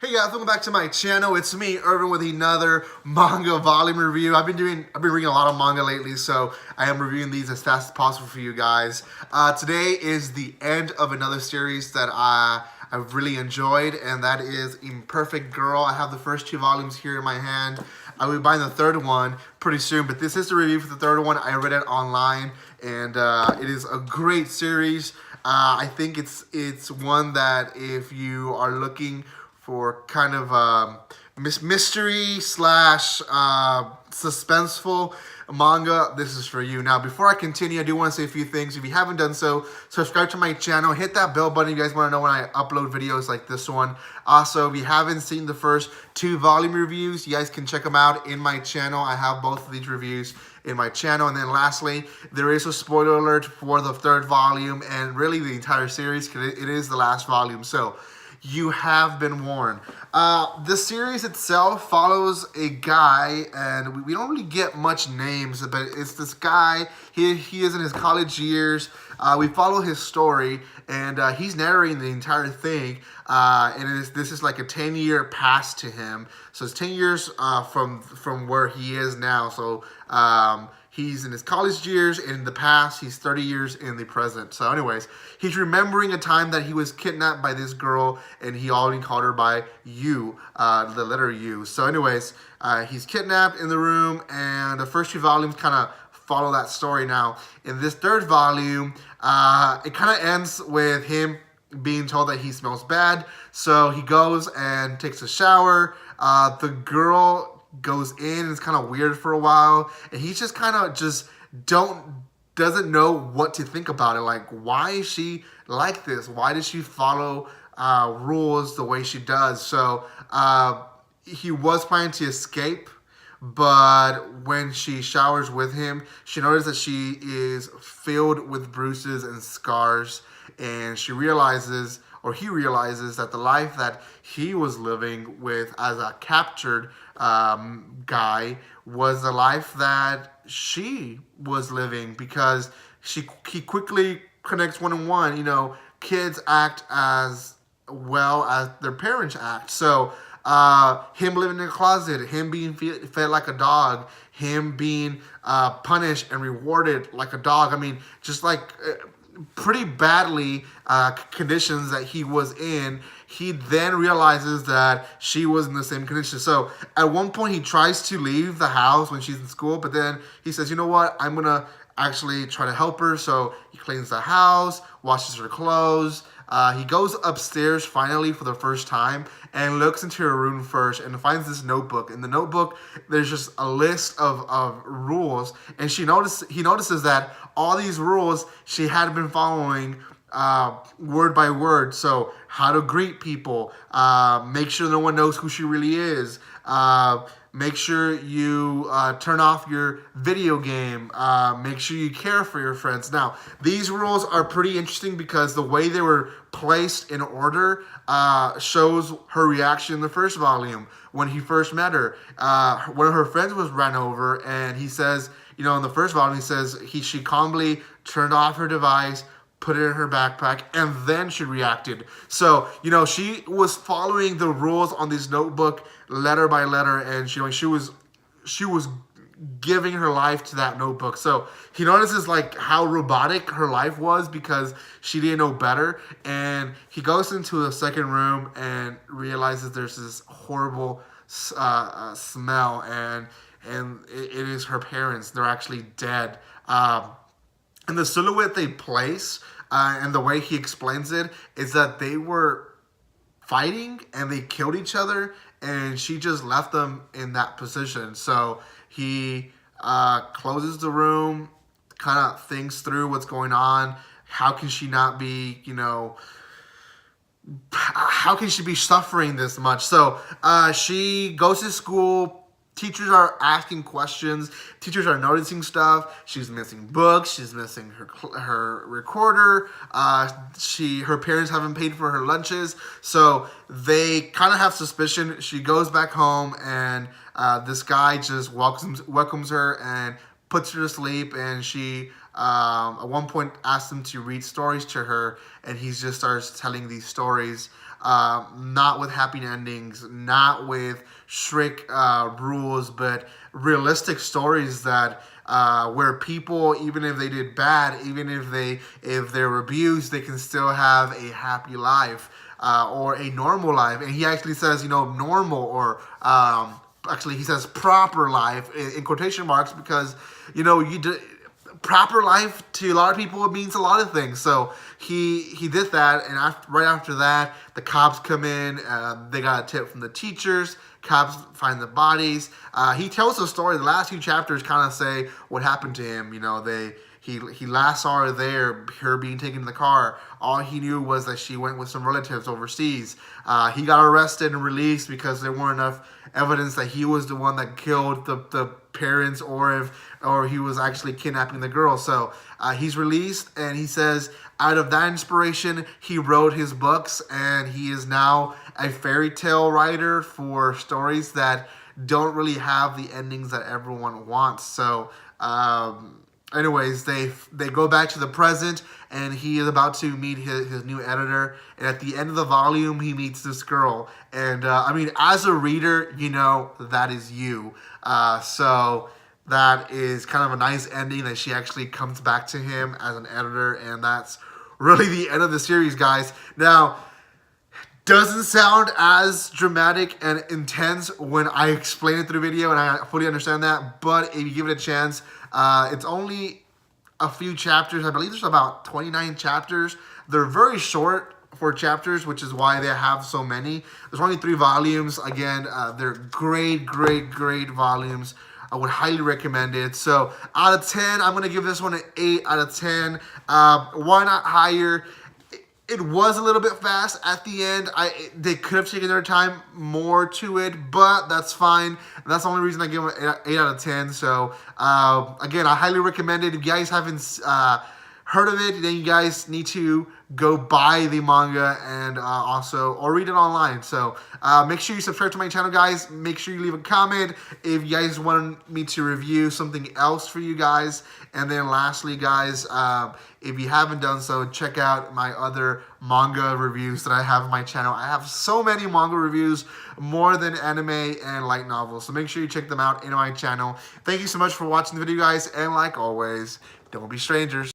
Hey guys, welcome back to my channel. It's me, Irvin, with another manga volume review. I've been reading a lot of manga lately, so I am reviewing these as fast as possible for you guys. Today is the end of another series that I've really enjoyed, and that is Imperfect Girl. I have the first two volumes here in my hand. I will be buying the third one pretty soon, but this is the review for the third one. I read it online, and it is a great series. I think it's one that if you are looking for kind of mystery slash suspenseful manga, this is for you. Now, before I continue, I do want to say a few things. If you haven't done so, subscribe to my channel, hit that bell button if you guys want to know when I upload videos like this one. Also, if you haven't seen the first two volume reviews, you guys can check them out in my channel. I have both of these reviews in my channel. And then lastly, there is a spoiler alert for the third volume and really the entire series, because it is the last volume. So you have been warned. The series itself follows a guy, and we don't really get much names, but it's this guy. He is in his college years. We follow his story, and he's narrating the entire thing. And this is like a 10-year past to him. So it's 10 years from where he is now. So he's in his college years in the past. He's 30 years in the present. So anyways, he's remembering a time that he was kidnapped by this girl, and he already called her by U, the letter U. So anyways, he's kidnapped in the room, and the first two volumes kind of follow that story. Now, in this third volume, it kind of ends with him being told that he smells bad. So he goes and takes a shower. The girl goes in. It's kind of weird for a while, and he's just kind of doesn't know what to think about it. Like, why is she like this? Why does she follow rules the way she does? So he was planning to escape, but when she showers with him, she notices that she is filled with bruises and scars, and she realizes, or he realizes, that the life that he was living with as a captured guy was the life that she was living, because he quickly connects one on one. You know, kids act as well as their parents act. So him living in a closet, him being fed like a dog, him being punished and rewarded like a dog. I mean, just like pretty badly conditions that he was in. He then realizes that she was in the same condition. So at one point he tries to leave the house when she's in school, but then he says, you know what, I'm gonna actually try to help her. So he cleans the house, washes her clothes. He goes upstairs finally for the first time and looks into her room first and finds this notebook. In the notebook, there's just a list of rules, and he notices that all these rules she had been following word by word. So how to greet people, make sure no one knows who she really is, make sure you turn off your video game, make sure you care for your friends. Now, these rules are pretty interesting because the way they were placed in order shows her reaction in the first volume. When he first met her, one of her friends was ran over, and he says, you know, in the first volume, he says she calmly turned off her device, put it in her backpack, and then she reacted. So, you know, she was following the rules on this notebook letter by letter, and she was giving her life to that notebook. So he notices like how robotic her life was because she didn't know better, and he goes into the second room and realizes there's this horrible smell, and it is her parents. They're actually dead. And the silhouette they place and the way he explains it is that they were fighting and they killed each other, and she just left them in that position. So he closes the room, kind of thinks through what's going on. How can she not be, you know, how can she be suffering this much? So she goes to school. Teachers are asking questions. Teachers are noticing stuff. She's missing books. She's missing her recorder. Her parents haven't paid for her lunches, so they kind of have suspicion. She goes back home, and this guy just welcomes her and puts her to sleep. And she at one point asks him to read stories to her, and he just starts telling these stories not with happy endings, not with strict rules, but realistic stories that where people, even if they did bad, even if they're abused, they can still have a happy life or a normal life. And he actually says, normal or actually he says proper life in quotation marks because proper life to a lot of people, it means a lot of things. So he did that, and right after that, the cops come in. They got a tip from the teachers. Cops find the bodies. He tells the story. The last few chapters kind of say what happened to him. He last saw her there, her being taken in the car. All he knew was that she went with some relatives overseas. He got arrested and released because there weren't enough evidence that he was the one that killed the parents, or he was actually kidnapping the girl. So he's released, and he says out of that inspiration, he wrote his books, and he is now a fairy tale writer for stories that don't really have the endings that everyone wants. So anyways, they go back to the present, and he is about to meet his new editor. And at the end of the volume, he meets this girl. And as a reader, that is you. So that is kind of a nice ending that she actually comes back to him as an editor. And that's really the end of the series, guys. Now, doesn't sound as dramatic and intense when I explain it through the video, and I fully understand that. But if you give it a chance, it's only a few chapters. I believe there's about 29 chapters. They're very short for chapters, which is why they have so many. There's only 3 volumes. Again, they're great volumes. I would highly recommend it. So out of 10, I'm going to give this one an 8 out of 10. Why not higher? It was a little bit fast at the end. They could have taken their time more to it, but that's fine. And that's the only reason I give it an 8 out of 10. So, again, I highly recommend it. If you guys haven't heard of it, then you guys need to go buy the manga and or read it online. So make sure you subscribe to my channel, guys. Make sure you leave a comment if you guys want me to review something else for you guys. And then lastly, guys, if you haven't done so, check out my other manga reviews that I have on my channel. I have so many manga reviews, more than anime and light novels. So make sure you check them out in my channel. Thank you so much for watching the video, guys. And like always, don't be strangers.